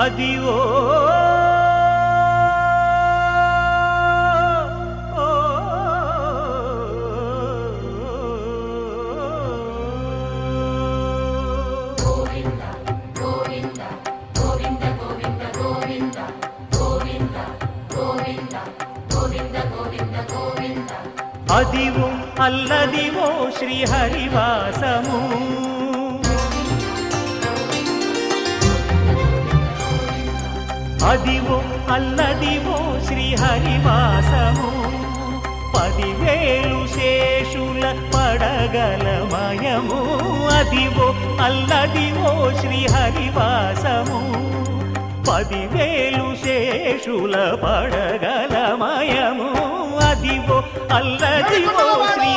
Adivo Adivo Alladivo శ్రీహరివాసము Adivo Alladivo శ్రీహరివాసము 10,000 శేషుల పడగలమయము Adivo Alladivo శ్రీహరివాసము 10,000 శేషుల పడగలమయము Adivo Alladivo Shri